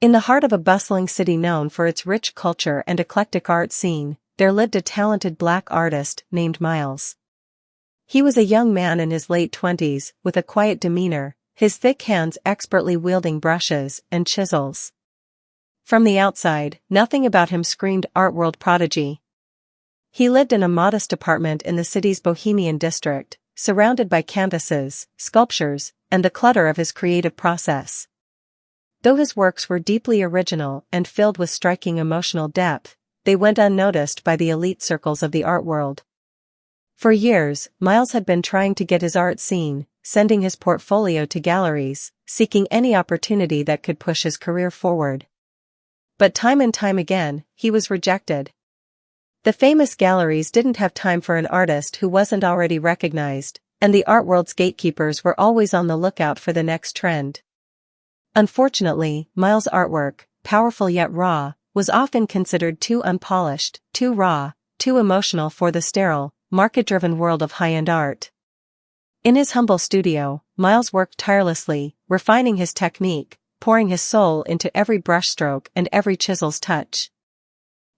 In the heart of a bustling city known for its rich culture and eclectic art scene, there lived a talented black artist named Miles. He was a young man in his late 20s, with a quiet demeanor, his thick hands expertly wielding brushes and chisels. From the outside, nothing about him screamed art world prodigy. He lived in a modest apartment in the city's bohemian district, surrounded by canvases, sculptures, and the clutter of his creative process. Though his works were deeply original and filled with striking emotional depth, they went unnoticed by the elite circles of the art world. For years, Miles had been trying to get his art seen, sending his portfolio to galleries, seeking any opportunity that could push his career forward. But time and time again, he was rejected. The famous galleries didn't have time for an artist who wasn't already recognized, and the art world's gatekeepers were always on the lookout for the next trend. Unfortunately, Miles' artwork, powerful yet raw, was often considered too unpolished, too raw, too emotional for the sterile, market-driven world of high-end art. In his humble studio, Miles worked tirelessly, refining his technique, pouring his soul into every brushstroke and every chisel's touch.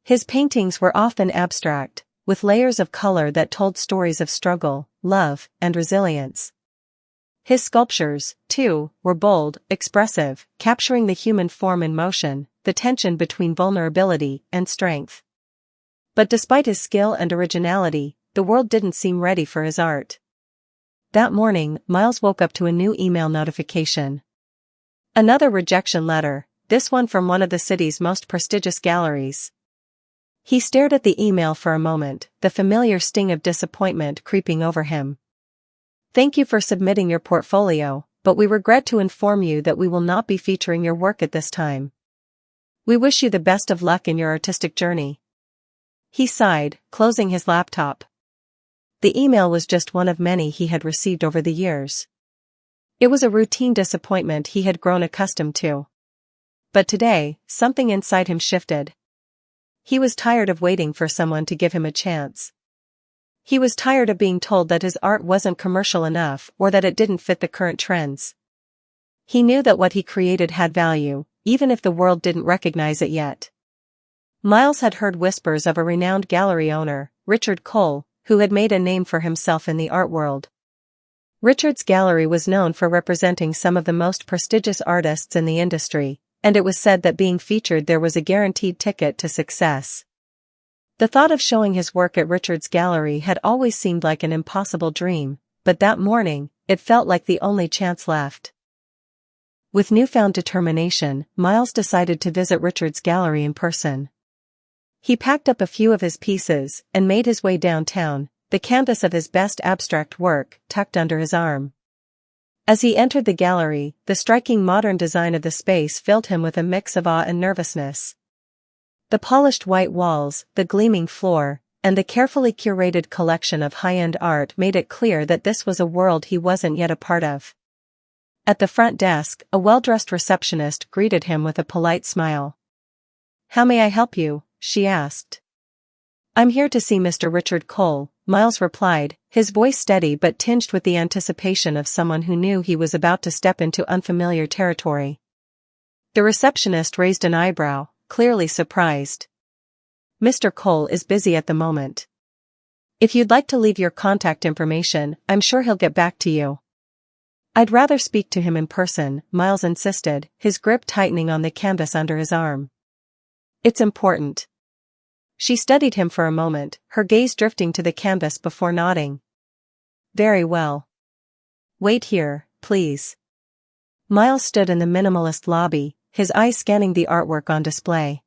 His paintings were often abstract, with layers of color that told stories of struggle, love, and resilience. His sculptures, too, were bold, expressive, capturing the human form in motion, the tension between vulnerability and strength. But despite his skill and originality, the world didn't seem ready for his art. That morning, Miles woke up to a new email notification. Another rejection letter, this one from one of the city's most prestigious galleries. He stared at the email for a moment, the familiar sting of disappointment creeping over him. Thank you for submitting your portfolio, but we regret to inform you that we will not be featuring your work at this time. We wish you the best of luck in your artistic journey. He sighed, closing his laptop. The email was just one of many he had received over the years. It was a routine disappointment he had grown accustomed to. But today, something inside him shifted. He was tired of waiting for someone to give him a chance. He was tired of being told that his art wasn't commercial enough or that it didn't fit the current trends. He knew that what he created had value, even if the world didn't recognize it yet. Miles had heard whispers of a renowned gallery owner, Richard Cole, who had made a name for himself in the art world. Richard's gallery was known for representing some of the most prestigious artists in the industry, and it was said that being featured there was a guaranteed ticket to success. The thought of showing his work at Richard's gallery had always seemed like an impossible dream, but that morning, it felt like the only chance left. With newfound determination, Miles decided to visit Richard's gallery in person. He packed up a few of his pieces and made his way downtown, the canvas of his best abstract work tucked under his arm. As he entered the gallery, the striking modern design of the space filled him with a mix of awe and nervousness. The polished white walls, the gleaming floor, and the carefully curated collection of high-end art made it clear that this was a world he wasn't yet a part of. At the front desk, a well-dressed receptionist greeted him with a polite smile. "How may I help you?" she asked. "I'm here to see Mr. Richard Cole," Miles replied, his voice steady but tinged with the anticipation of someone who knew he was about to step into unfamiliar territory. The receptionist raised an eyebrow, clearly surprised. "Mr. Cole is busy at the moment. If you'd like to leave your contact information, I'm sure he'll get back to you." "I'd rather speak to him in person," Miles insisted, his grip tightening on the canvas under his arm. "It's important." She studied him for a moment, her gaze drifting to the canvas before nodding. "Very well. Wait here, please." Miles stood in the minimalist lobby, his eyes scanning the artwork on display.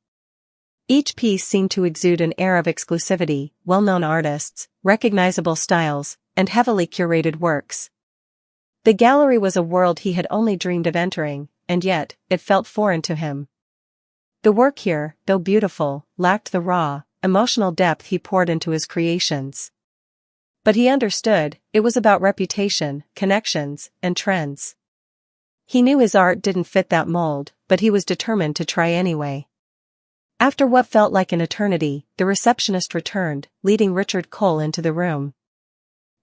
Each piece seemed to exude an air of exclusivity, well-known artists, recognizable styles, and heavily curated works. The gallery was a world he had only dreamed of entering, and yet, it felt foreign to him. The work here, though beautiful, lacked the raw, emotional depth he poured into his creations. But he understood, it was about reputation, connections, and trends. He knew his art didn't fit that mold, but he was determined to try anyway. After what felt like an eternity, the receptionist returned, leading Richard Cole into the room.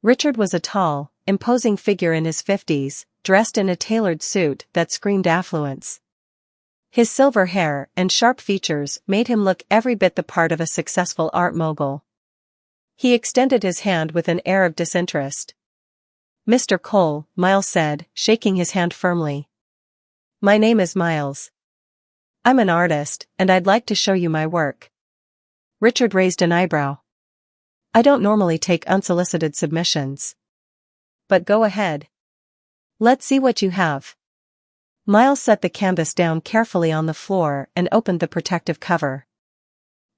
Richard was a tall, imposing figure in his 50s, dressed in a tailored suit that screamed affluence. His silver hair and sharp features made him look every bit the part of a successful art mogul. He extended his hand with an air of disinterest. "Mr. Cole," Miles said, shaking his hand firmly. "My name is Miles. I'm an artist, and I'd like to show you my work." Richard raised an eyebrow. "I don't normally take unsolicited submissions. But go ahead. Let's see what you have." Miles set the canvas down carefully on the floor and opened the protective cover.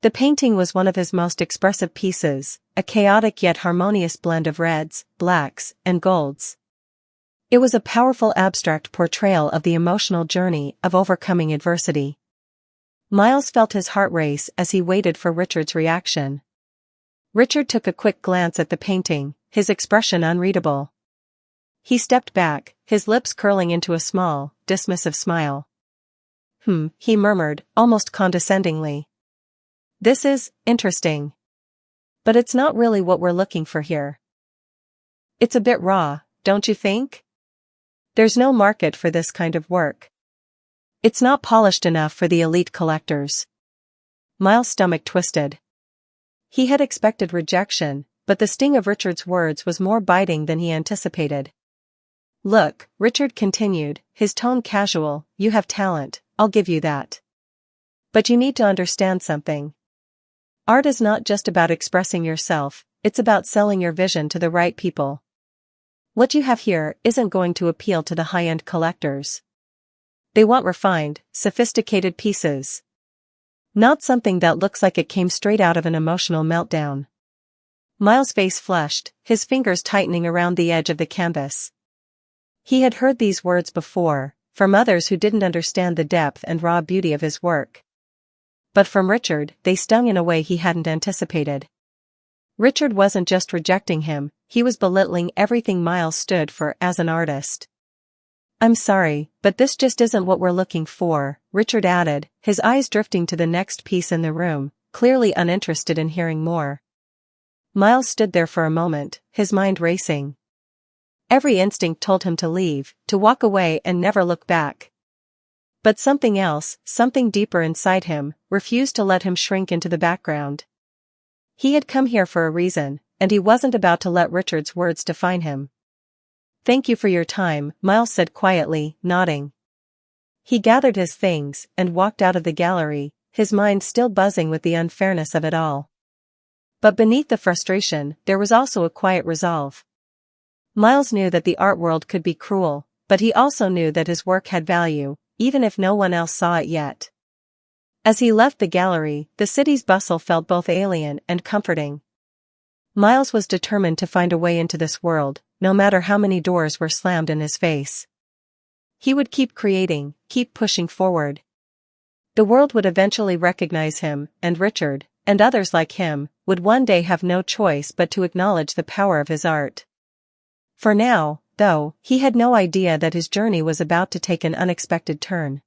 The painting was one of his most expressive pieces, a chaotic yet harmonious blend of reds, blacks, and golds. It was a powerful abstract portrayal of the emotional journey of overcoming adversity. Miles felt his heart race as he waited for Richard's reaction. Richard took a quick glance at the painting, his expression unreadable. He stepped back, his lips curling into a small, dismissive smile. He murmured, almost condescendingly. "This is interesting. But it's not really what we're looking for here. It's a bit raw, don't you think? There's no market for this kind of work. It's not polished enough for the elite collectors." Miles' stomach twisted. He had expected rejection, but the sting of Richard's words was more biting than he anticipated. "Look," Richard continued, his tone casual, "you have talent, I'll give you that. But you need to understand something. Art is not just about expressing yourself, it's about selling your vision to the right people. What you have here isn't going to appeal to the high-end collectors. They want refined, sophisticated pieces. Not something that looks like it came straight out of an emotional meltdown." Miles' face flushed, his fingers tightening around the edge of the canvas. He had heard these words before, from others who didn't understand the depth and raw beauty of his work. But from Richard, they stung in a way he hadn't anticipated. Richard wasn't just rejecting him, he was belittling everything Miles stood for as an artist. "I'm sorry, but this just isn't what we're looking for," Richard added, his eyes drifting to the next piece in the room, clearly uninterested in hearing more. Miles stood there for a moment, his mind racing. Every instinct told him to leave, to walk away and never look back. But something else, something deeper inside him, refused to let him shrink into the background. He had come here for a reason, and he wasn't about to let Richard's words define him. "Thank you for your time," Miles said quietly, nodding. He gathered his things and walked out of the gallery, his mind still buzzing with the unfairness of it all. But beneath the frustration, there was also a quiet resolve. Miles knew that the art world could be cruel, but he also knew that his work had value, even if no one else saw it yet. As he left the gallery, the city's bustle felt both alien and comforting. Miles was determined to find a way into this world, no matter how many doors were slammed in his face. He would keep creating, keep pushing forward. The world would eventually recognize him, and Richard, and others like him, would one day have no choice but to acknowledge the power of his art. For now, though, he had no idea that his journey was about to take an unexpected turn.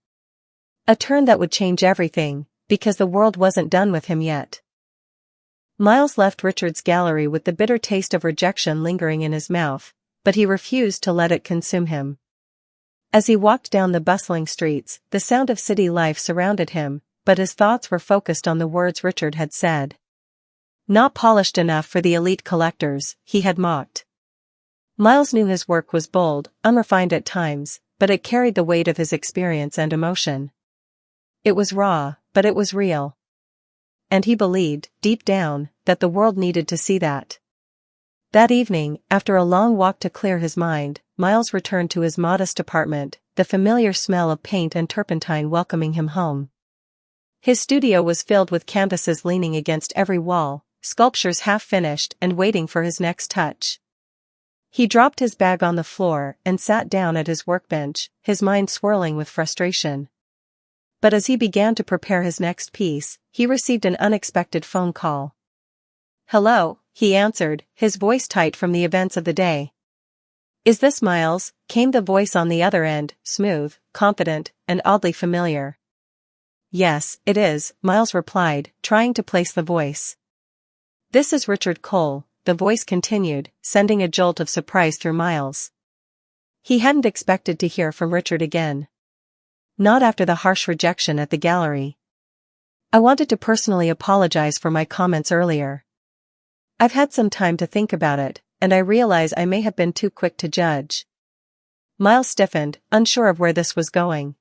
A turn that would change everything, because the world wasn't done with him yet. Miles left Richard's gallery with the bitter taste of rejection lingering in his mouth, but he refused to let it consume him. As he walked down the bustling streets, the sound of city life surrounded him, but his thoughts were focused on the words Richard had said. "Not polished enough for the elite collectors," he had mocked. Miles knew his work was bold, unrefined at times, but it carried the weight of his experience and emotion. It was raw, but it was real. And he believed, deep down, that the world needed to see that. That evening, after a long walk to clear his mind, Miles returned to his modest apartment, the familiar smell of paint and turpentine welcoming him home. His studio was filled with canvases leaning against every wall, sculptures half finished and waiting for his next touch. He dropped his bag on the floor and sat down at his workbench, his mind swirling with frustration. But as he began to prepare his next piece, he received an unexpected phone call. "Hello," he answered, his voice tight from the events of the day. "Is this Miles?" came the voice on the other end, smooth, confident, and oddly familiar. "Yes, it is," Miles replied, trying to place the voice. "This is Richard Cole," the voice continued, sending a jolt of surprise through Miles. He hadn't expected to hear from Richard again. Not after the harsh rejection at the gallery. I wanted to personally apologize for my comments earlier. I've had some time to think about it, and I realize I may have been too quick to judge. Miles stiffened, unsure of where this was going.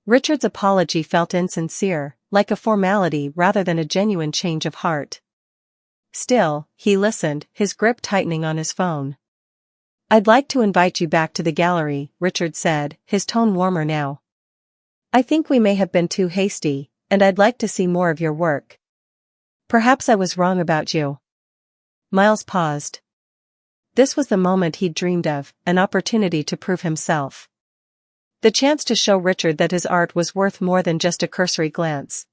Richard's apology felt insincere, like a formality rather than a genuine change of heart. Still, he listened, his grip tightening on his phone. "I'd like to invite you back to the gallery," Richard said, his tone warmer now. "I think we may have been too hasty, and I'd like to see more of your work. Perhaps I was wrong about you." Miles paused. This was the moment he'd dreamed of, an opportunity to prove himself. The chance to show Richard that his art was worth more than just a cursory glance.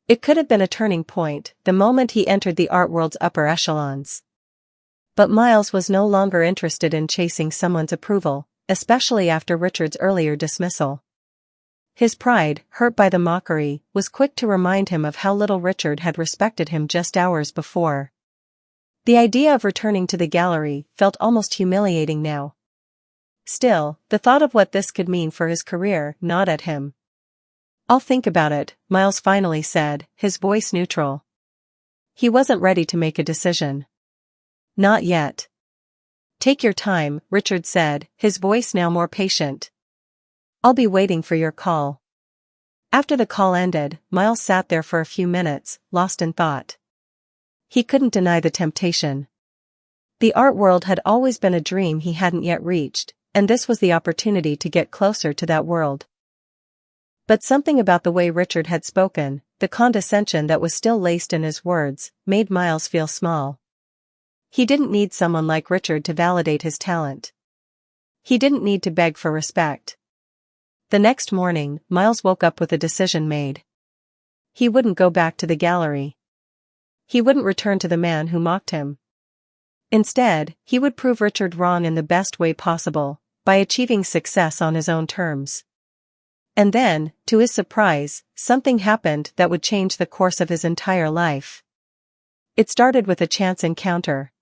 It could have been a turning point, the moment he entered the art world's upper echelons. But Miles was no longer interested in chasing someone's approval, especially after Richard's earlier dismissal. His pride, hurt by the mockery, was quick to remind him of how little Richard had respected him just hours before. The idea of returning to the gallery felt almost humiliating now. Still, the thought of what this could mean for his career gnawed at him. "I'll think about it," Miles finally said, his voice neutral. He wasn't ready to make a decision. "Not yet." "Take your time," Richard said, his voice now more patient. "I'll be waiting for your call." After the call ended, Miles sat there for a few minutes, lost in thought. He couldn't deny the temptation. The art world had always been a dream he hadn't yet reached, and this was the opportunity to get closer to that world. But something about the way Richard had spoken, the condescension that was still laced in his words, made Miles feel small. He didn't need someone like Richard to validate his talent. He didn't need to beg for respect. The next morning, Miles woke up with a decision made. He wouldn't go back to the gallery. He wouldn't return to the man who mocked him. Instead, he would prove Richard wrong in the best way possible, by achieving success on his own terms. And then, to his surprise, something happened that would change the course of his entire life. It started with a chance encounter.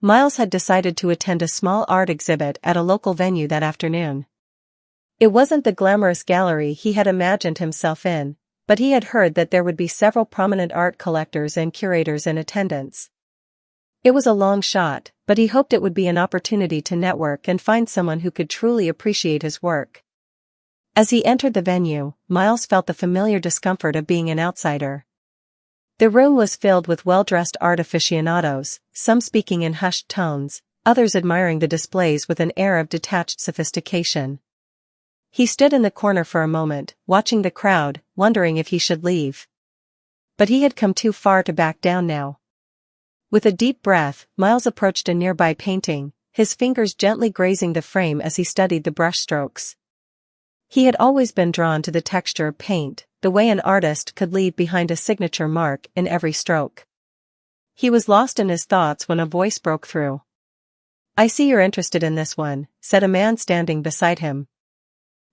Miles had decided to attend a small art exhibit at a local venue that afternoon. It wasn't the glamorous gallery he had imagined himself in, but he had heard that there would be several prominent art collectors and curators in attendance. It was a long shot, but he hoped it would be an opportunity to network and find someone who could truly appreciate his work. As he entered the venue, Miles felt the familiar discomfort of being an outsider. The room was filled with well-dressed art aficionados, some speaking in hushed tones, others admiring the displays with an air of detached sophistication. He stood in the corner for a moment, watching the crowd, wondering if he should leave. But he had come too far to back down now. With a deep breath, Miles approached a nearby painting, his fingers gently grazing the frame as he studied the brushstrokes. He had always been drawn to the texture of paint, the way an artist could leave behind a signature mark in every stroke. He was lost in his thoughts when a voice broke through. "I see you're interested in this one," said a man standing beside him.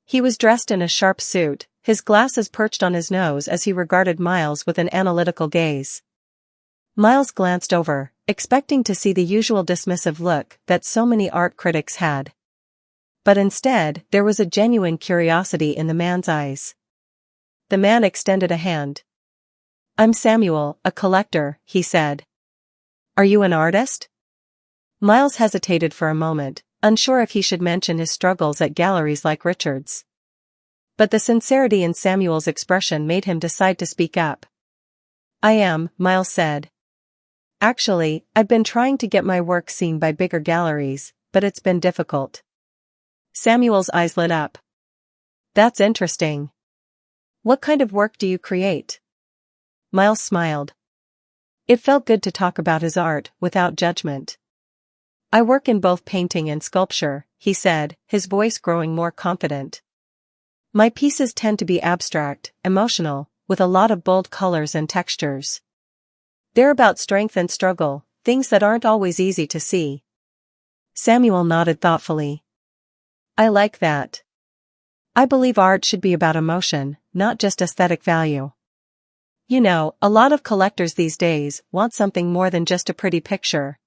He was dressed in a sharp suit, his glasses perched on his nose as he regarded Miles with an analytical gaze. Miles glanced over, expecting to see the usual dismissive look that so many art critics had. But instead, there was a genuine curiosity in the man's eyes. The man extended a hand. "I'm Samuel, a collector," he said. "Are you an artist?" Miles hesitated for a moment, unsure if he should mention his struggles at galleries like Richard's. But the sincerity in Samuel's expression made him decide to speak up. "I am," Miles said. "Actually, I've been trying to get my work seen by bigger galleries, but it's been difficult." Samuel's eyes lit up. "That's interesting. What kind of work do you create?" Miles smiled. It felt good to talk about his art, without judgment. "I work in both painting and sculpture," he said, his voice growing more confident. "My pieces tend to be abstract, emotional, with a lot of bold colors and textures. They're about strength and struggle, things that aren't always easy to see." Samuel nodded thoughtfully. "I like that. I believe art should be about emotion, not just aesthetic value. You know, a lot of collectors these days want something more than just a pretty picture.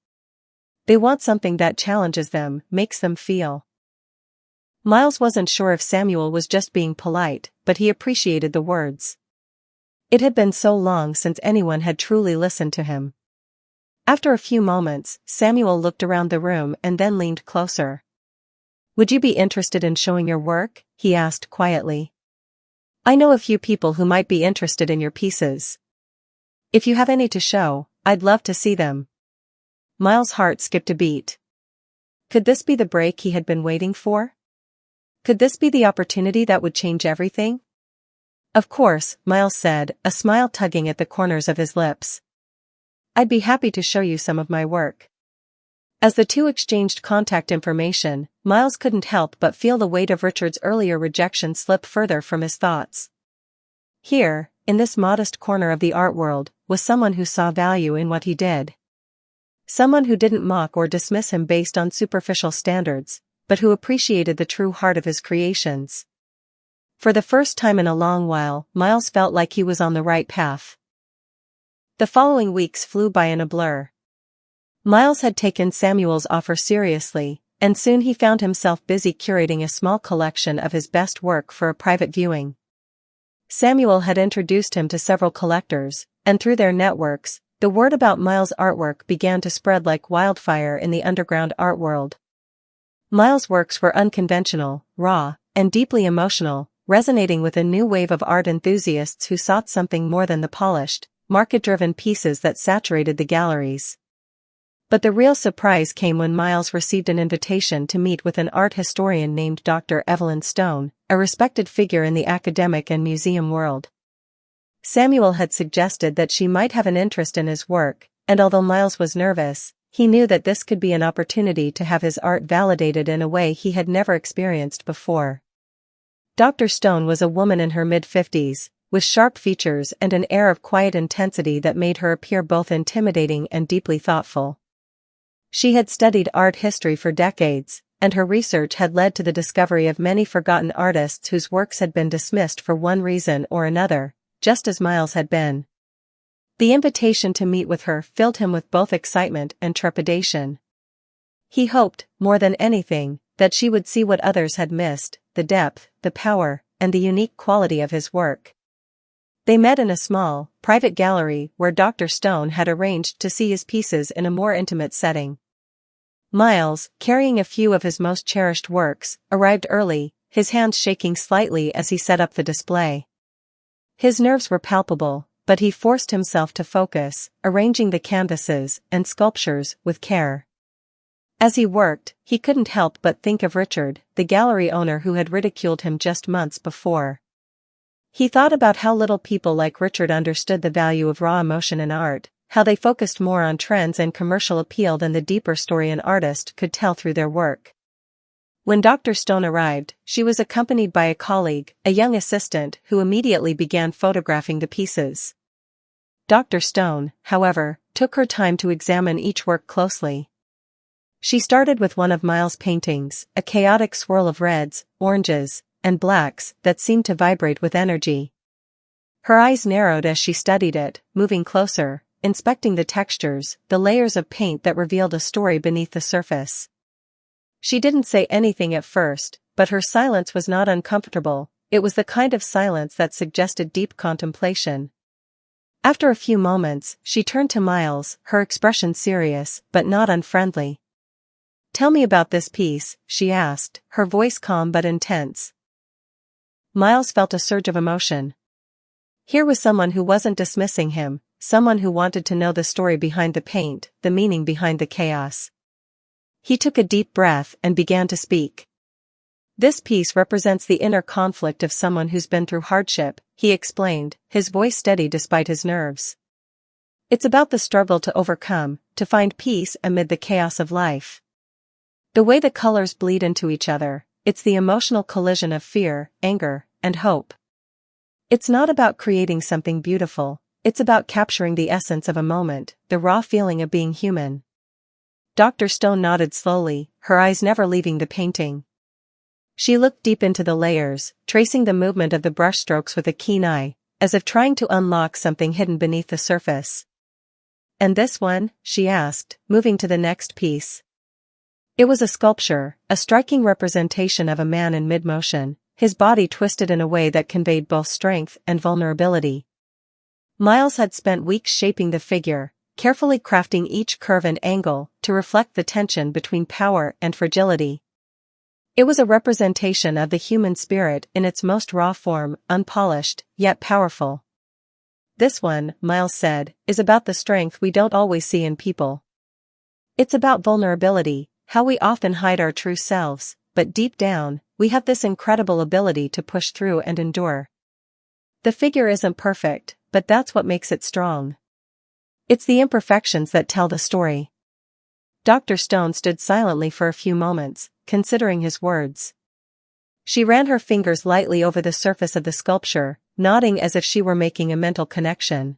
They want something that challenges them, makes them feel." Miles wasn't sure if Samuel was just being polite, but he appreciated the words. It had been so long since anyone had truly listened to him. After a few moments, Samuel looked around the room and then leaned closer. "Would you be interested in showing your work?" he asked quietly. "I know a few people who might be interested in your pieces. If you have any to show, I'd love to see them." Miles' heart skipped a beat. Could this be the break he had been waiting for? Could this be the opportunity that would change everything? "Of course," Miles said, a smile tugging at the corners of his lips. "I'd be happy to show you some of my work." As the two exchanged contact information, Miles couldn't help but feel the weight of Richard's earlier rejection slip further from his thoughts. Here, in this modest corner of the art world, was someone who saw value in what he did. Someone who didn't mock or dismiss him based on superficial standards, but who appreciated the true heart of his creations. For the first time in a long while, Miles felt like he was on the right path. The following weeks flew by in a blur. Miles had taken Samuel's offer seriously, and soon he found himself busy curating a small collection of his best work for a private viewing. Samuel had introduced him to several collectors, and through their networks, the word about Miles' artwork began to spread like wildfire in the underground art world. Miles' works were unconventional, raw, and deeply emotional, resonating with a new wave of art enthusiasts who sought something more than the polished, market-driven pieces that saturated the galleries. But the real surprise came when Miles received an invitation to meet with an art historian named Dr. Evelyn Stone, a respected figure in the academic and museum world. Samuel had suggested that she might have an interest in his work, and although Miles was nervous, he knew that this could be an opportunity to have his art validated in a way he had never experienced before. Dr. Stone was a woman in her mid-50s, with sharp features and an air of quiet intensity that made her appear both intimidating and deeply thoughtful. She had studied art history for decades, and her research had led to the discovery of many forgotten artists whose works had been dismissed for one reason or another, just as Miles had been. The invitation to meet with her filled him with both excitement and trepidation. He hoped, more than anything, that she would see what others had missed, the depth, the power, and the unique quality of his work. They met in a small, private gallery where Dr. Stone had arranged to see his pieces in a more intimate setting. Miles, carrying a few of his most cherished works, arrived early, his hands shaking slightly as he set up the display. His nerves were palpable, but he forced himself to focus, arranging the canvases and sculptures with care. As he worked, he couldn't help but think of Richard, the gallery owner who had ridiculed him just months before. He thought about how little people like Richard understood the value of raw emotion in art, how they focused more on trends and commercial appeal than the deeper story an artist could tell through their work. When Dr. Stone arrived, she was accompanied by a colleague, a young assistant who immediately began photographing the pieces. Dr. Stone, however, took her time to examine each work closely. She started with one of Miles' paintings, a chaotic swirl of reds, oranges, and blacks that seemed to vibrate with energy. Her eyes narrowed as she studied it, moving closer, inspecting the textures, the layers of paint that revealed a story beneath the surface. She didn't say anything at first, but her silence was not uncomfortable. It was the kind of silence that suggested deep contemplation. After a few moments, she turned to Miles, her expression serious, but not unfriendly. "Tell me about this piece," she asked, her voice calm but intense. Miles felt a surge of emotion. Here was someone who wasn't dismissing him, someone who wanted to know the story behind the paint, the meaning behind the chaos. He took a deep breath and began to speak. "This piece represents the inner conflict of someone who's been through hardship," he explained, his voice steady despite his nerves. "It's about the struggle to overcome, to find peace amid the chaos of life. The way the colors bleed into each other, it's the emotional collision of fear, anger, and hope. It's not about creating something beautiful, it's about capturing the essence of a moment, the raw feeling of being human." Dr. Stone nodded slowly, her eyes never leaving the painting. She looked deep into the layers, tracing the movement of the brushstrokes with a keen eye, as if trying to unlock something hidden beneath the surface. "And this one?" she asked, moving to the next piece. It was a sculpture, a striking representation of a man in mid-motion, his body twisted in a way that conveyed both strength and vulnerability. Miles had spent weeks shaping the figure, carefully crafting each curve and angle to reflect the tension between power and fragility. It was a representation of the human spirit in its most raw form, unpolished, yet powerful. This one, Miles said, is about the strength we don't always see in people. It's about vulnerability, how we often hide our true selves, but deep down, we have this incredible ability to push through and endure. The figure isn't perfect, but that's what makes it strong. It's the imperfections that tell the story. Dr. Stone stood silently for a few moments, considering his words. She ran her fingers lightly over the surface of the sculpture, nodding as if she were making a mental connection.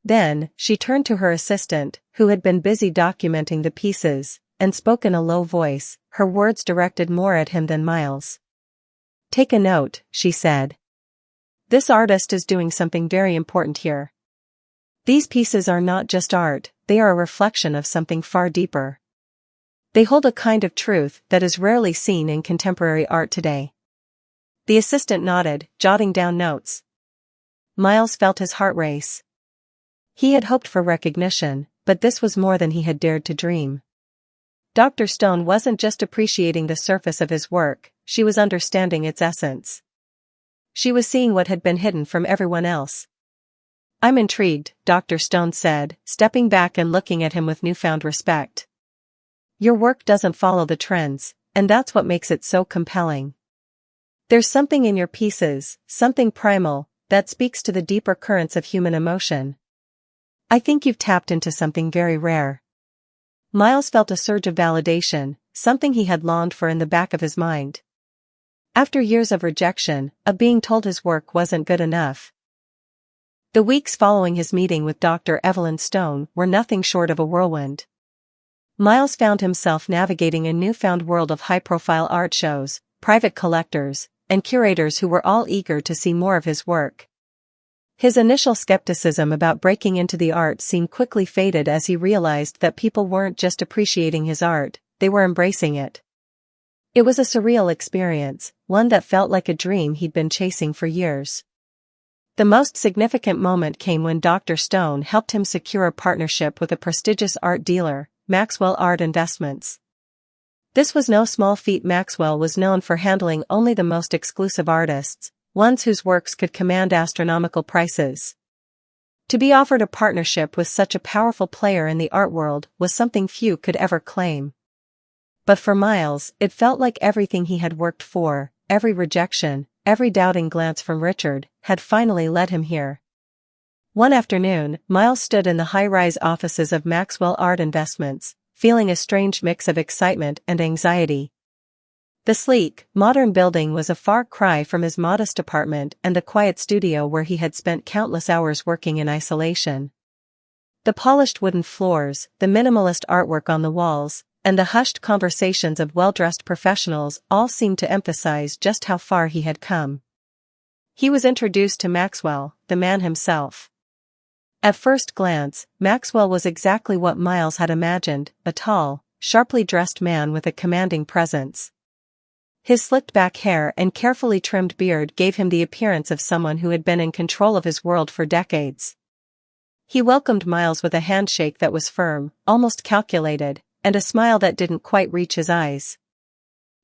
Then, she turned to her assistant, who had been busy documenting the pieces, and spoke in a low voice, her words directed more at him than Miles. "Take a note," she said. "This artist is doing something very important here. These pieces are not just art, they are a reflection of something far deeper. They hold a kind of truth that is rarely seen in contemporary art today." The assistant nodded, jotting down notes. Miles felt his heart race. He had hoped for recognition, but this was more than he had dared to dream. Dr. Stone wasn't just appreciating the surface of his work, she was understanding its essence. She was seeing what had been hidden from everyone else. "I'm intrigued," Dr. Stone said, stepping back and looking at him with newfound respect. "Your work doesn't follow the trends, and that's what makes it so compelling. There's something in your pieces, something primal, that speaks to the deeper currents of human emotion. I think you've tapped into something very rare." Miles felt a surge of validation, something he had longed for in the back of his mind. After years of rejection, of being told his work wasn't good enough. The weeks following his meeting with Dr. Evelyn Stone were nothing short of a whirlwind. Miles found himself navigating a newfound world of high-profile art shows, private collectors, and curators who were all eager to see more of his work. His initial skepticism about breaking into the art scene quickly faded as he realized that people weren't just appreciating his art, they were embracing it. It was a surreal experience, one that felt like a dream he'd been chasing for years. The most significant moment came when Dr. Stone helped him secure a partnership with a prestigious art dealer, Maxwell Art Investments. This was no small feat. Maxwell was known for handling only the most exclusive artists, ones whose works could command astronomical prices. To be offered a partnership with such a powerful player in the art world was something few could ever claim. But for Miles, it felt like everything he had worked for, every rejection, every doubting glance from Richard, had finally led him here. One afternoon, Miles stood in the high-rise offices of Maxwell Art Investments, feeling a strange mix of excitement and anxiety. The sleek, modern building was a far cry from his modest apartment and the quiet studio where he had spent countless hours working in isolation. The polished wooden floors, the minimalist artwork on the walls, and the hushed conversations of well-dressed professionals all seemed to emphasize just how far he had come. He was introduced to Maxwell, the man himself. At first glance, Maxwell was exactly what Miles had imagined, a tall, sharply dressed man with a commanding presence. His slicked-back hair and carefully trimmed beard gave him the appearance of someone who had been in control of his world for decades. He welcomed Miles with a handshake that was firm, almost calculated, and a smile that didn't quite reach his eyes.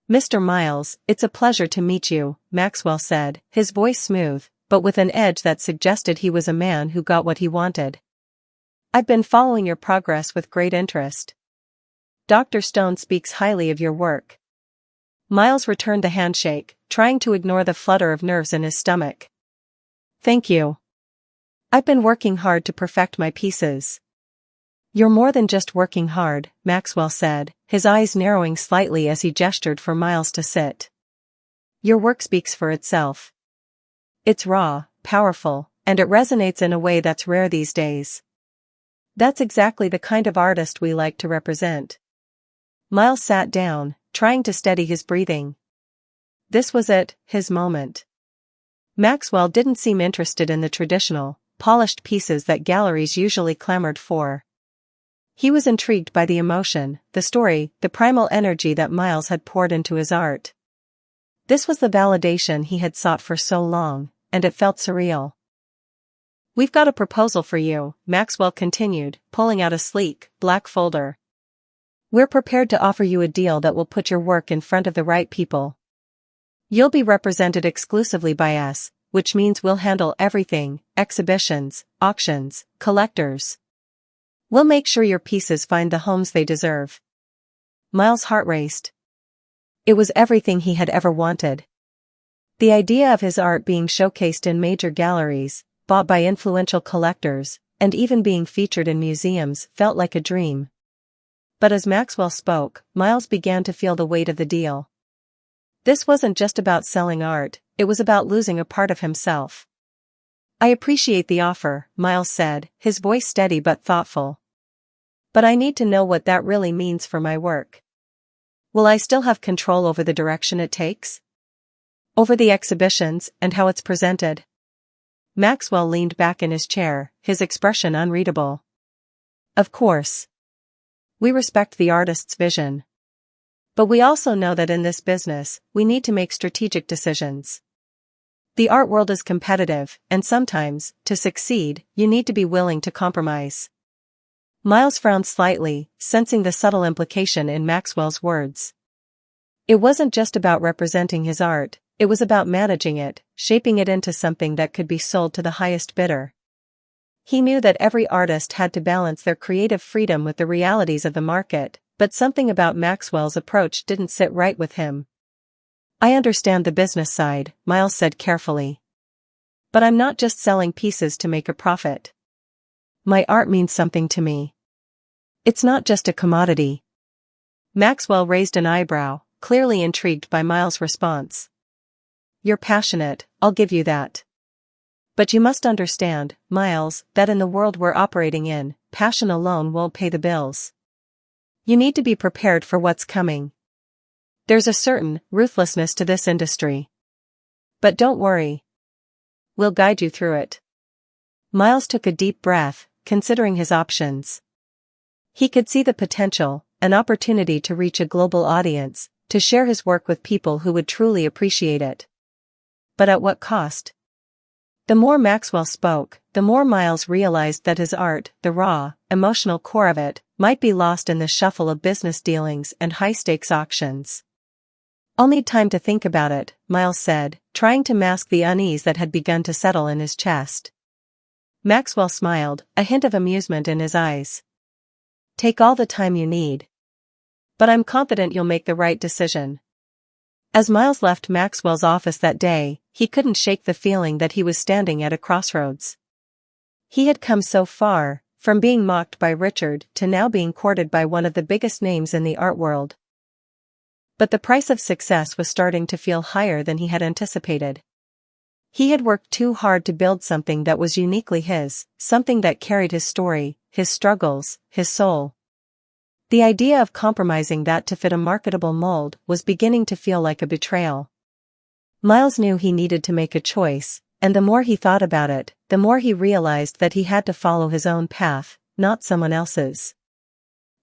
"Mr. Miles, it's a pleasure to meet you," Maxwell said, his voice smooth, but with an edge that suggested he was a man who got what he wanted. "I've been following your progress with great interest. Dr. Stone speaks highly of your work." Miles returned the handshake, trying to ignore the flutter of nerves in his stomach. "Thank you. I've been working hard to perfect my pieces." "You're more than just working hard," Maxwell said, his eyes narrowing slightly as he gestured for Miles to sit. "Your work speaks for itself. It's raw, powerful, and it resonates in a way that's rare these days. That's exactly the kind of artist we like to represent." Miles sat down, trying to steady his breathing. This was it, his moment. Maxwell didn't seem interested in the traditional, polished pieces that galleries usually clamored for. He was intrigued by the emotion, the story, the primal energy that Miles had poured into his art. This was the validation he had sought for so long, and it felt surreal. "We've got a proposal for you," Maxwell continued, pulling out a sleek, black folder. "We're prepared to offer you a deal that will put your work in front of the right people. You'll be represented exclusively by us, which means we'll handle everything: exhibitions, auctions, collectors. We'll make sure your pieces find the homes they deserve." Miles' heart raced. It was everything he had ever wanted. The idea of his art being showcased in major galleries, bought by influential collectors, and even being featured in museums felt like a dream. But as Maxwell spoke, Miles began to feel the weight of the deal. This wasn't just about selling art, it was about losing a part of himself. "I appreciate the offer," Miles said, his voice steady but thoughtful. "But I need to know what that really means for my work. Will I still have control over the direction it takes? Over the exhibitions and how it's presented?" Maxwell leaned back in his chair, his expression unreadable. "Of course. We respect the artist's vision. But we also know that in this business, we need to make strategic decisions. The art world is competitive, and sometimes, to succeed, you need to be willing to compromise." Miles frowned slightly, sensing the subtle implication in Maxwell's words. It wasn't just about representing his art, it was about managing it, shaping it into something that could be sold to the highest bidder. He knew that every artist had to balance their creative freedom with the realities of the market, but something about Maxwell's approach didn't sit right with him. "I understand the business side," Miles said carefully. "But I'm not just selling pieces to make a profit. My art means something to me. It's not just a commodity." Maxwell raised an eyebrow, clearly intrigued by Miles' response. "You're passionate, I'll give you that. But you must understand, Miles, that in the world we're operating in, passion alone won't pay the bills. You need to be prepared for what's coming. There's a certain ruthlessness to this industry. But don't worry. We'll guide you through it." Miles took a deep breath, considering his options. He could see the potential, an opportunity to reach a global audience, to share his work with people who would truly appreciate it. But at what cost? The more Maxwell spoke, the more Miles realized that his art, the raw, emotional core of it, might be lost in the shuffle of business dealings and high-stakes auctions. "I'll need time to think about it," Miles said, trying to mask the unease that had begun to settle in his chest. Maxwell smiled, a hint of amusement in his eyes. "Take all the time you need. But I'm confident you'll make the right decision." As Miles left Maxwell's office that day, he couldn't shake the feeling that he was standing at a crossroads. He had come so far, from being mocked by Richard to now being courted by one of the biggest names in the art world. But the price of success was starting to feel higher than he had anticipated. He had worked too hard to build something that was uniquely his, something that carried his story, his struggles, his soul. The idea of compromising that to fit a marketable mold was beginning to feel like a betrayal. Miles knew he needed to make a choice, and the more he thought about it, the more he realized that he had to follow his own path, not someone else's.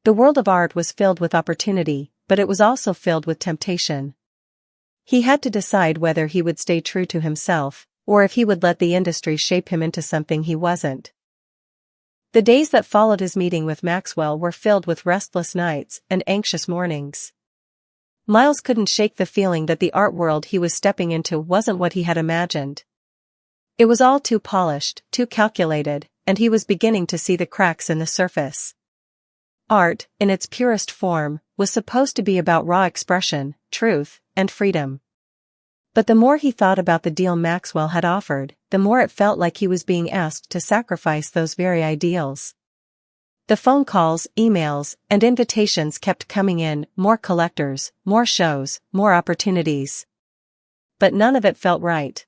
The world of art was filled with opportunity, but it was also filled with temptation. He had to decide whether he would stay true to himself, or if he would let the industry shape him into something he wasn't. The days that followed his meeting with Maxwell were filled with restless nights and anxious mornings. Miles couldn't shake the feeling that the art world he was stepping into wasn't what he had imagined. It was all too polished, too calculated, and he was beginning to see the cracks in the surface. Art, in its purest form, was supposed to be about raw expression, truth, and freedom. But the more he thought about the deal Maxwell had offered, the more it felt like he was being asked to sacrifice those very ideals. The phone calls, emails, and invitations kept coming in, more collectors, more shows, more opportunities. But none of it felt right.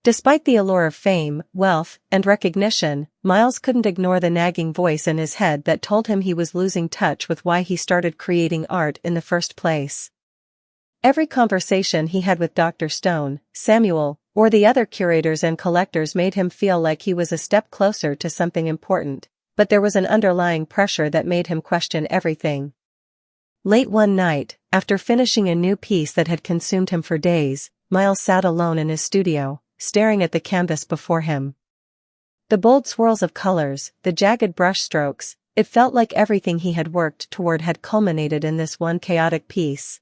Despite the allure of fame, wealth, and recognition, Miles couldn't ignore the nagging voice in his head that told him he was losing touch with why he started creating art in the first place. Every conversation he had with Dr. Stone, Samuel, or the other curators and collectors made him feel like he was a step closer to something important, but there was an underlying pressure that made him question everything. Late one night, after finishing a new piece that had consumed him for days, Miles sat alone in his studio, staring at the canvas before him. The bold swirls of colors, the jagged brushstrokes, it felt like everything he had worked toward had culminated in this one chaotic piece.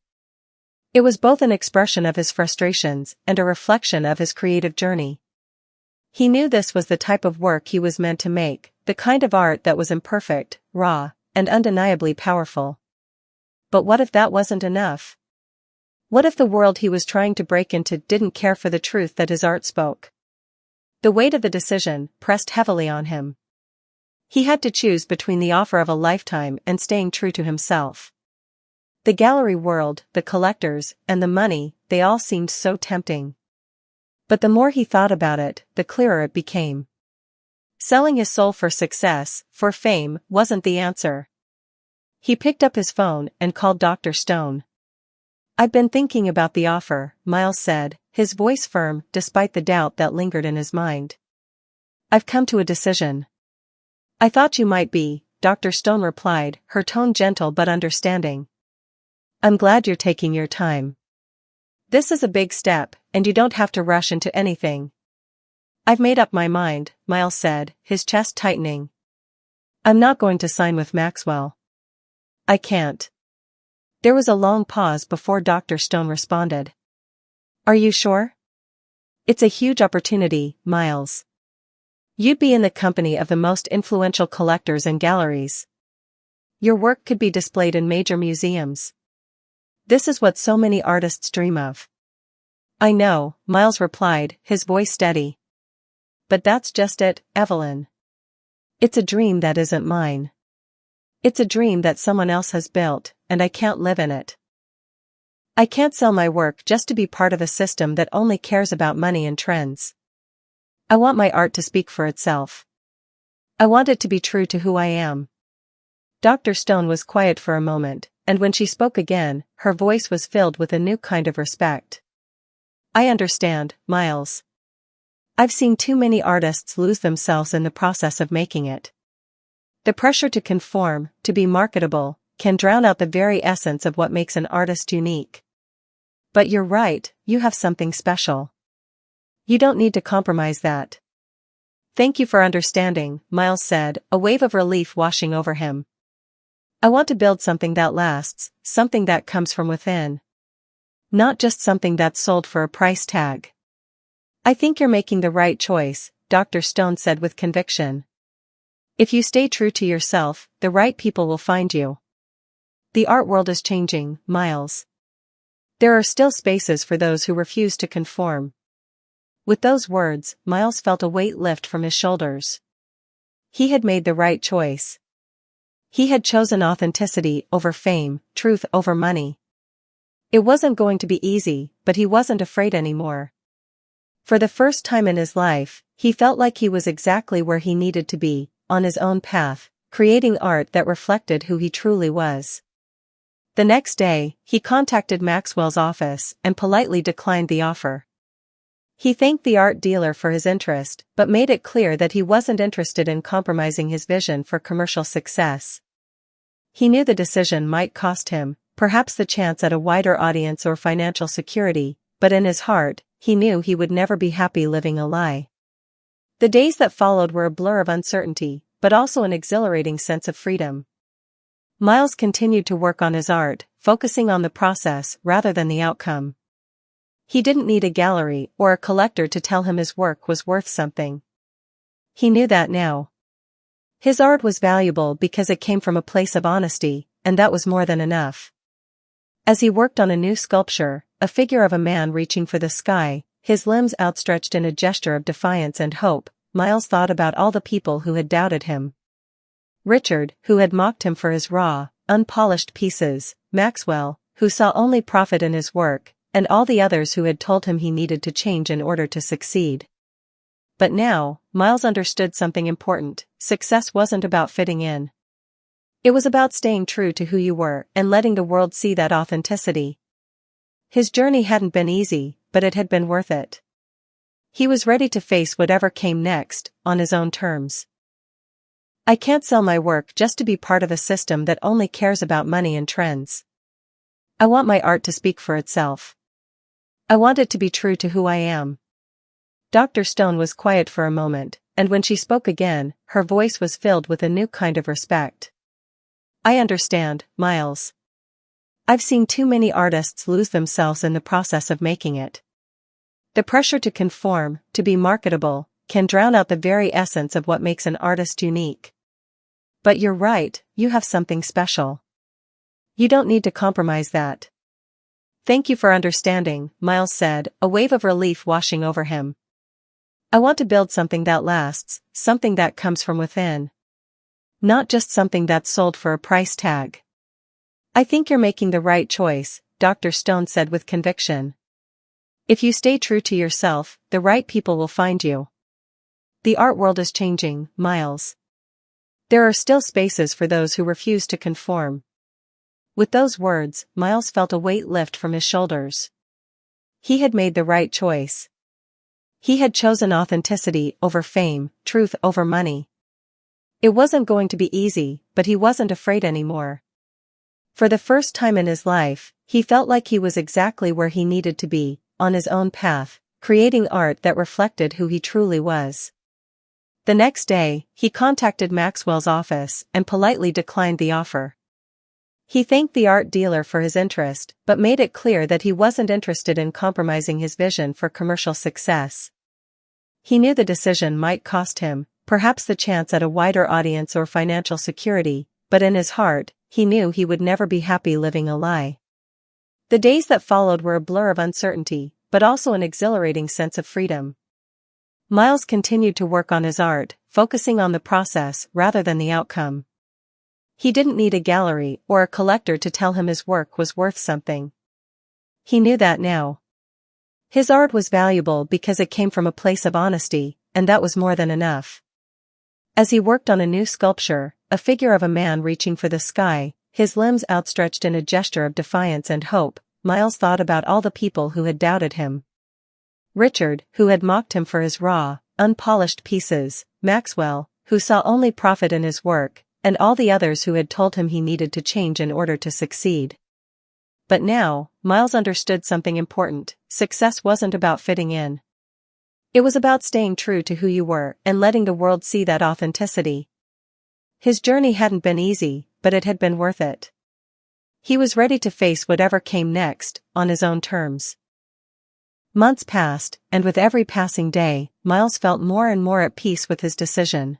It was both an expression of his frustrations and a reflection of his creative journey. He knew this was the type of work he was meant to make, the kind of art that was imperfect, raw, and undeniably powerful. But what if that wasn't enough? What if the world he was trying to break into didn't care for the truth that his art spoke? The weight of the decision pressed heavily on him. He had to choose between the offer of a lifetime and staying true to himself. The gallery world, the collectors, and the money, they all seemed so tempting. But the more he thought about it, the clearer it became. Selling his soul for success, for fame, wasn't the answer. He picked up his phone and called Dr. Stone. "I've been thinking about the offer," Miles said, his voice firm despite the doubt that lingered in his mind. "I've come to a decision." "I thought you might be," Dr. Stone replied, her tone gentle but understanding. "I'm glad you're taking your time. This is a big step, and you don't have to rush into anything." "I've made up my mind," Miles said, his chest tightening. "I'm not going to sign with Maxwell." "I can't." There was a long pause before Dr. Stone responded. "Are you sure?" "It's a huge opportunity, Miles. You'd be in the company of the most influential collectors and galleries. Your work could be displayed in major museums. This is what so many artists dream of." "I know," Miles replied, his voice steady. "But that's just it, Evelyn. It's a dream that isn't mine. It's a dream that someone else has built, and I can't live in it. I can't sell my work just to be part of a system that only cares about money and trends. I want my art to speak for itself. I want it to be true to who I am." Dr. Stone was quiet for a moment, and when she spoke again, her voice was filled with a new kind of respect. "I understand, Miles. I've seen too many artists lose themselves in the process of making it. The pressure to conform, to be marketable, can drown out the very essence of what makes an artist unique. But you're right, you have something special. You don't need to compromise that." "Thank you for understanding," Miles said, a wave of relief washing over him. "I want to build something that lasts, something that comes from within. Not just something that's sold for a price tag." "I think you're making the right choice," Dr. Stone said with conviction. "If you stay true to yourself, the right people will find you. The art world is changing, Miles. There are still spaces for those who refuse to conform." With those words, Miles felt a weight lift from his shoulders. He had made the right choice. He had chosen authenticity over fame, truth over money. It wasn't going to be easy, but he wasn't afraid anymore. For the first time in his life, he felt like he was exactly where he needed to be, on his own path, creating art that reflected who he truly was. The next day, he contacted Maxwell's office and politely declined the offer. He thanked the art dealer for his interest, but made it clear that he wasn't interested in compromising his vision for commercial success. He knew the decision might cost him, perhaps the chance at a wider audience or financial security, but in his heart, he knew he would never be happy living a lie. The days that followed were a blur of uncertainty, but also an exhilarating sense of freedom. Miles continued to work on his art, focusing on the process rather than the outcome. He didn't need a gallery or a collector to tell him his work was worth something. He knew that now. His art was valuable because it came from a place of honesty, and that was more than enough. As he worked on a new sculpture, a figure of a man reaching for the sky, his limbs outstretched in a gesture of defiance and hope, Miles thought about all the people who had doubted him. Richard, who had mocked him for his raw, unpolished pieces, Maxwell, who saw only profit in his work, and all the others who had told him he needed to change in order to succeed. But now, Miles understood something important: success wasn't about fitting in. It was about staying true to who you were and letting the world see that authenticity. His journey hadn't been easy, but it had been worth it. He was ready to face whatever came next, on his own terms. I can't sell my work just to be part of a system that only cares about money and trends. I want my art to speak for itself. I want it to be true to who I am. Dr. Stone was quiet for a moment, and when she spoke again, her voice was filled with a new kind of respect. I understand, Miles. I've seen too many artists lose themselves in the process of making it. The pressure to conform, to be marketable, can drown out the very essence of what makes an artist unique. But you're right, you have something special. You don't need to compromise that. Thank you for understanding, Miles said, a wave of relief washing over him. I want to build something that lasts, something that comes from within. Not just something that's sold for a price tag. I think you're making the right choice, Dr. Stone said with conviction. If you stay true to yourself, the right people will find you. The art world is changing, Miles. There are still spaces for those who refuse to conform. With those words, Miles felt a weight lift from his shoulders. He had made the right choice. He had chosen authenticity over fame, truth over money. It wasn't going to be easy, but he wasn't afraid anymore. For the first time in his life, he felt like he was exactly where he needed to be, on his own path, creating art that reflected who he truly was. The next day, he contacted Maxwell's office and politely declined the offer. He thanked the art dealer for his interest, but made it clear that he wasn't interested in compromising his vision for commercial success. He knew the decision might cost him, perhaps the chance at a wider audience or financial security, but in his heart, he knew he would never be happy living a lie. The days that followed were a blur of uncertainty, but also an exhilarating sense of freedom. Miles continued to work on his art, focusing on the process rather than the outcome. He didn't need a gallery or a collector to tell him his work was worth something. He knew that now. His art was valuable because it came from a place of honesty, and that was more than enough. As he worked on a new sculpture, a figure of a man reaching for the sky, his limbs outstretched in a gesture of defiance and hope, Miles thought about all the people who had doubted him. Richard, who had mocked him for his raw, unpolished pieces, Maxwell, who saw only profit in his work, and all the others who had told him he needed to change in order to succeed. But now, Miles understood something important: success wasn't about fitting in. It was about staying true to who you were and letting the world see that authenticity. His journey hadn't been easy, but it had been worth it. He was ready to face whatever came next, on his own terms. Months passed, and with every passing day, Miles felt more and more at peace with his decision.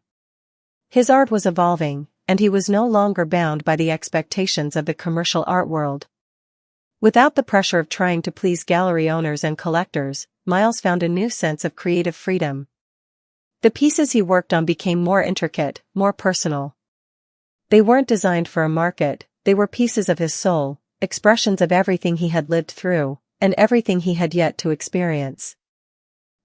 His art was evolving, and he was no longer bound by the expectations of the commercial art world. Without the pressure of trying to please gallery owners and collectors, Miles found a new sense of creative freedom. The pieces he worked on became more intricate, more personal. They weren't designed for a market, they were pieces of his soul, expressions of everything he had lived through, and everything he had yet to experience.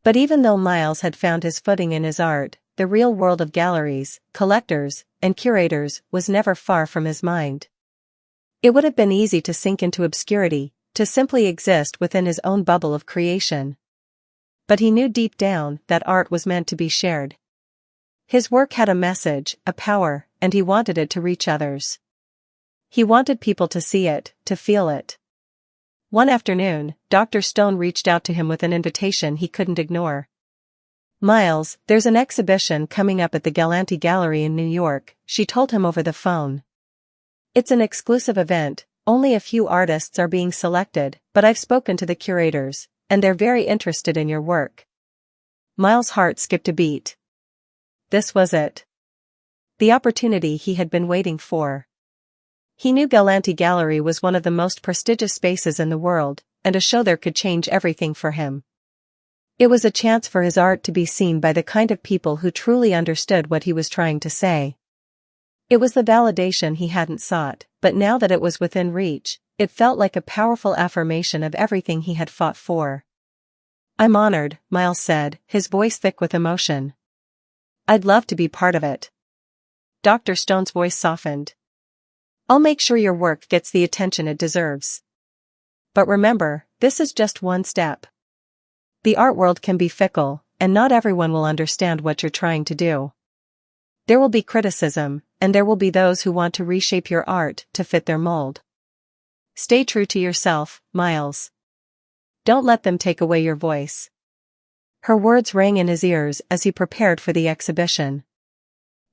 But even though Miles had found his footing in his art, the real world of galleries, collectors, and curators was never far from his mind. It would have been easy to sink into obscurity, to simply exist within his own bubble of creation. But he knew deep down that art was meant to be shared. His work had a message, a power, and he wanted it to reach others. He wanted people to see it, to feel it. One afternoon, Dr. Stone reached out to him with an invitation he couldn't ignore. "Miles, there's an exhibition coming up at the Galactic Gallery in New York," she told him over the phone. "It's an exclusive event, only a few artists are being selected, but I've spoken to the curators, and they're very interested in your work." Miles' heart skipped a beat. This was it. The opportunity he had been waiting for. He knew Galactic Gallery was one of the most prestigious spaces in the world, and a show there could change everything for him. It was a chance for his art to be seen by the kind of people who truly understood what he was trying to say. It was the validation he hadn't sought, but now that it was within reach, it felt like a powerful affirmation of everything he had fought for. "I'm honored," Miles said, his voice thick with emotion. "I'd love to be part of it." Dr. Stone's voice softened. "I'll make sure your work gets the attention it deserves. But remember, this is just one step. The art world can be fickle, and not everyone will understand what you're trying to do. There will be criticism, and there will be those who want to reshape your art to fit their mold. Stay true to yourself, Miles. Don't let them take away your voice. Her words rang in his ears as he prepared for the exhibition.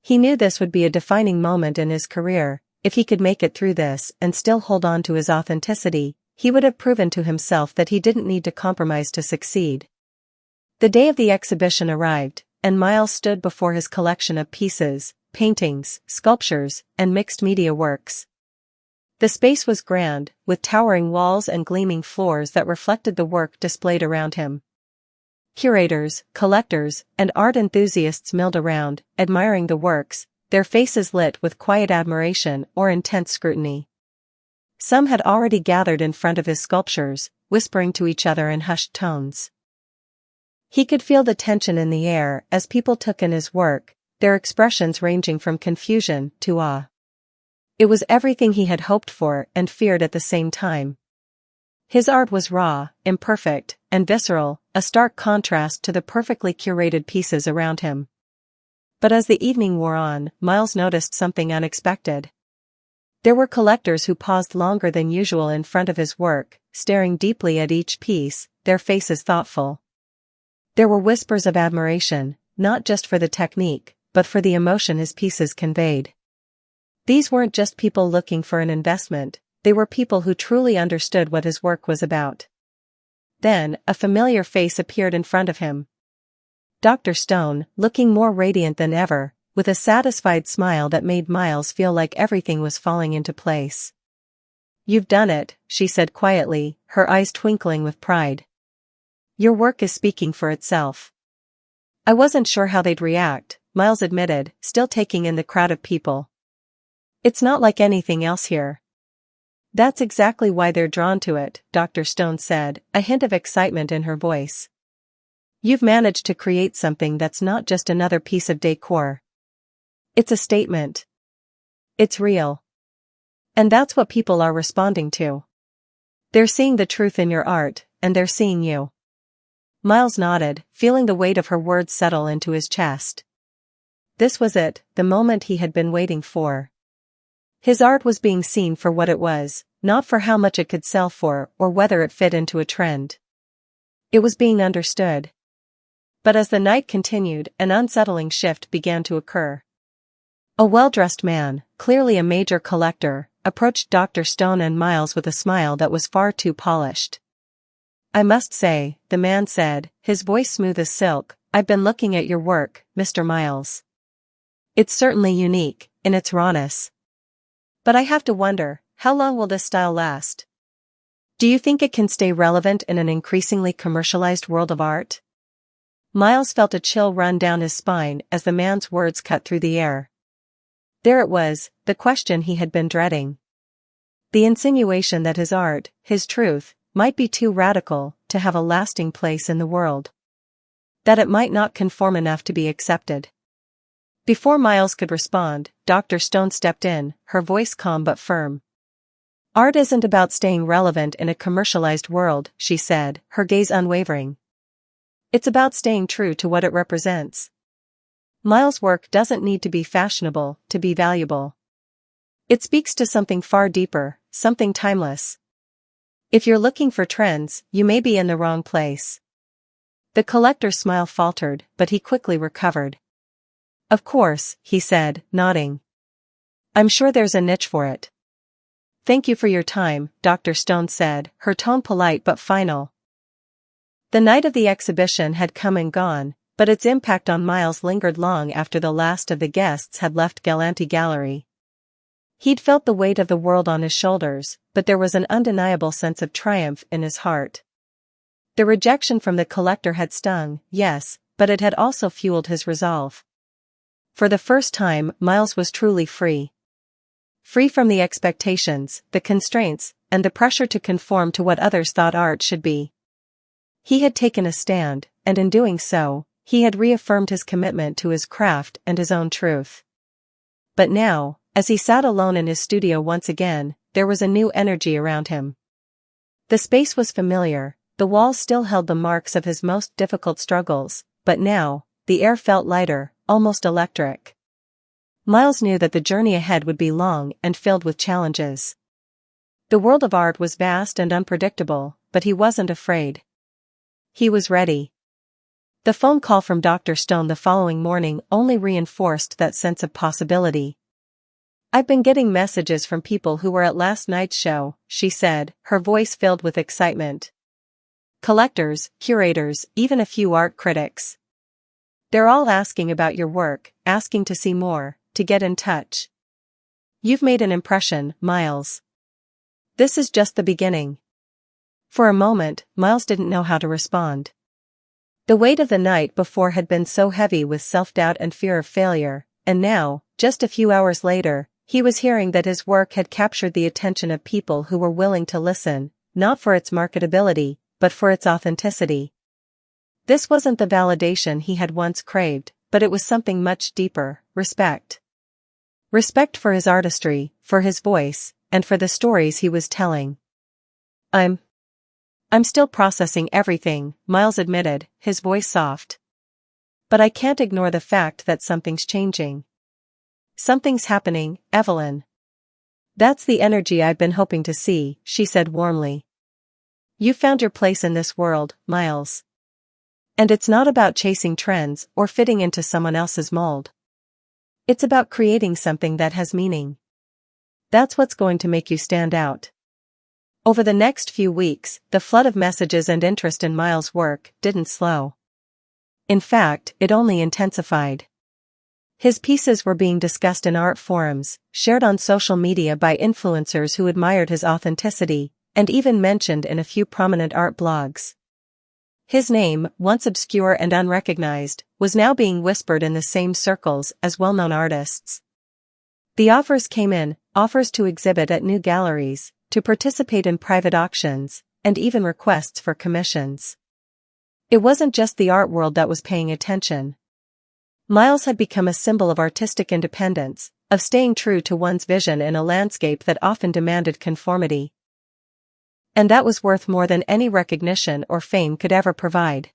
He knew this would be a defining moment in his career. If he could make it through this and still hold on to his authenticity, he would have proven to himself that he didn't need to compromise to succeed. The day of the exhibition arrived, and Miles stood before his collection of pieces, paintings, sculptures, and mixed media works. The space was grand, with towering walls and gleaming floors that reflected the work displayed around him. Curators, collectors, and art enthusiasts milled around, admiring the works, their faces lit with quiet admiration or intense scrutiny. Some had already gathered in front of his sculptures, whispering to each other in hushed tones. He could feel the tension in the air as people took in his work, their expressions ranging from confusion to awe. It was everything he had hoped for and feared at the same time. His art was raw, imperfect, and visceral, a stark contrast to the perfectly curated pieces around him. But as the evening wore on, Miles noticed something unexpected. There were collectors who paused longer than usual in front of his work, staring deeply at each piece, their faces thoughtful. There were whispers of admiration, not just for the technique, but for the emotion his pieces conveyed. These weren't just people looking for an investment, they were people who truly understood what his work was about. Then, a familiar face appeared in front of him. Dr. Stone, looking more radiant than ever, with a satisfied smile that made Miles feel like everything was falling into place. "You've done it," she said quietly, her eyes twinkling with pride. "Your work is speaking for itself." "I wasn't sure how they'd react," Miles admitted, still taking in the crowd of people. "It's not like anything else here." "That's exactly why they're drawn to it," Dr. Stone said, a hint of excitement in her voice. "You've managed to create something that's not just another piece of decor. It's a statement. It's real. And that's what people are responding to. They're seeing the truth in your art, and they're seeing you." Miles nodded, feeling the weight of her words settle into his chest. This was it, the moment he had been waiting for. His art was being seen for what it was, not for how much it could sell for or whether it fit into a trend. It was being understood. But as the night continued, an unsettling shift began to occur. A well-dressed man, clearly a major collector, approached Dr. Stone and Miles with a smile that was far too polished. "I must say," the man said, his voice smooth as silk, "I've been looking at your work, Mr. Miles. It's certainly unique, in its rawness. But I have to wonder, how long will this style last? Do you think it can stay relevant in an increasingly commercialized world of art?" Miles felt a chill run down his spine as the man's words cut through the air. There it was, the question he had been dreading. The insinuation that his art, his truth, might be too radical to have a lasting place in the world. That it might not conform enough to be accepted. Before Miles could respond, Dr. Stone stepped in, her voice calm but firm. "Art isn't about staying relevant in a commercialized world," she said, her gaze unwavering. "It's about staying true to what it represents. Miles' work doesn't need to be fashionable to be valuable. It speaks to something far deeper, something timeless. If you're looking for trends, you may be in the wrong place." The collector's smile faltered, but he quickly recovered. "Of course," he said, nodding. "I'm sure there's a niche for it." "Thank you for your time," Dr. Stone said, her tone polite but final. The night of the exhibition had come and gone, but its impact on Miles lingered long after the last of the guests had left Galactic Gallery. He'd felt the weight of the world on his shoulders, but there was an undeniable sense of triumph in his heart. The rejection from the collector had stung, yes, but it had also fueled his resolve. For the first time, Miles was truly free. Free from the expectations, the constraints, and the pressure to conform to what others thought art should be. He had taken a stand, and in doing so, he had reaffirmed his commitment to his craft and his own truth. But now, as he sat alone in his studio once again, there was a new energy around him. The space was familiar, the walls still held the marks of his most difficult struggles, but now, the air felt lighter, almost electric. Miles knew that the journey ahead would be long and filled with challenges. The world of art was vast and unpredictable, but he wasn't afraid. He was ready. The phone call from Dr. Stone the following morning only reinforced that sense of possibility. "I've been getting messages from people who were at last night's show," she said, her voice filled with excitement. "Collectors, curators, even a few art critics. They're all asking about your work, asking to see more, to get in touch. You've made an impression, Miles. This is just the beginning." For a moment, Miles didn't know how to respond. The weight of the night before had been so heavy with self-doubt and fear of failure, and now, just a few hours later, he was hearing that his work had captured the attention of people who were willing to listen, not for its marketability, but for its authenticity. This wasn't the validation he had once craved, but it was something much deeper: respect. Respect for his artistry, for his voice, and for the stories he was telling. I'm still processing everything," Miles admitted, his voice soft. "But I can't ignore the fact that something's changing. Something's happening, Evelyn." "That's the energy I've been hoping to see," she said warmly. "You found your place in this world, Miles. And it's not about chasing trends or fitting into someone else's mold. It's about creating something that has meaning. That's what's going to make you stand out." Over the next few weeks, the flood of messages and interest in Miles' work didn't slow. In fact, it only intensified. His pieces were being discussed in art forums, shared on social media by influencers who admired his authenticity, and even mentioned in a few prominent art blogs. His name, once obscure and unrecognized, was now being whispered in the same circles as well-known artists. The offers came in, offers to exhibit at new galleries, to participate in private auctions, and even requests for commissions. It wasn't just the art world that was paying attention. Miles had become a symbol of artistic independence, of staying true to one's vision in a landscape that often demanded conformity. And that was worth more than any recognition or fame could ever provide.